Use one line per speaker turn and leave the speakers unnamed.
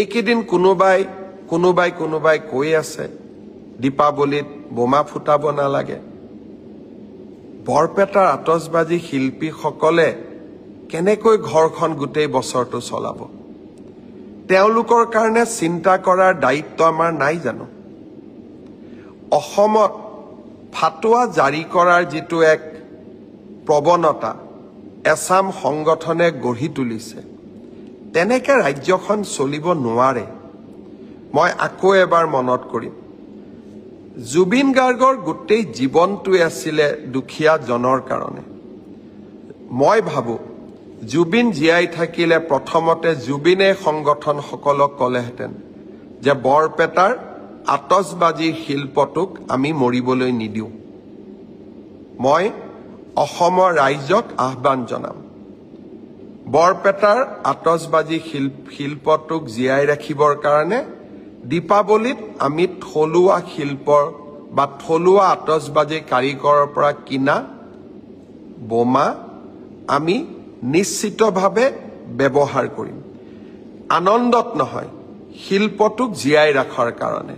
এইকেইদিন কোনোবাই কৈ আছে দীপাৱলীত বোমা ফুটাব নালাগে। বৰপেটাৰ আতচবাজি শিল্পীসকলে কেনেকৈ ঘৰখন গোটেই বছৰটো চলাব? তেওঁলোকৰ কাৰণে চিন্তা কৰাৰ দায়িত্ব আমাৰ নাই জানো? অসমত ফাটোৱা জাৰি কৰাৰ যিটো এক প্ৰৱণতা এছাম সংগঠনে গঢ়ি তুলিছে, তেনেকে ৰাজ্যখন চলিব নোৱাৰে। মই আকৌ এবাৰ মনত কৰিম, জুবিন গাৰ্গৰ গোটেই জীৱনটোৱে আছিলে দুখীয়া জনৰ কাৰণে। মই ভাবো জুবিন জীয়াই থাকিলে প্ৰথমতে জুবিনে সংগঠনসকলক ক'লেহেঁতেন যে বৰপেটাৰ আতচবাজিৰ শিল্পটোক আমি মৰিবলৈ নিদিওঁ। মই অসমৰ ৰাইজক আহ্বান জনাম, বৰপেটাৰ আতচবাজি শিল্পটোক জীয়াই ৰাখিবৰ কাৰণে দীপাৱলীত আমি থলুৱা শিল্পৰ বা থলুৱা আতচবাজি কাৰিকৰৰ পৰা কিনা বোমা আমি নিশ্চিতভাৱে ব্যৱহাৰ কৰিম। আনন্দত নহয়, শিল্পটোক জীয়াই ৰখাৰ কাৰণে।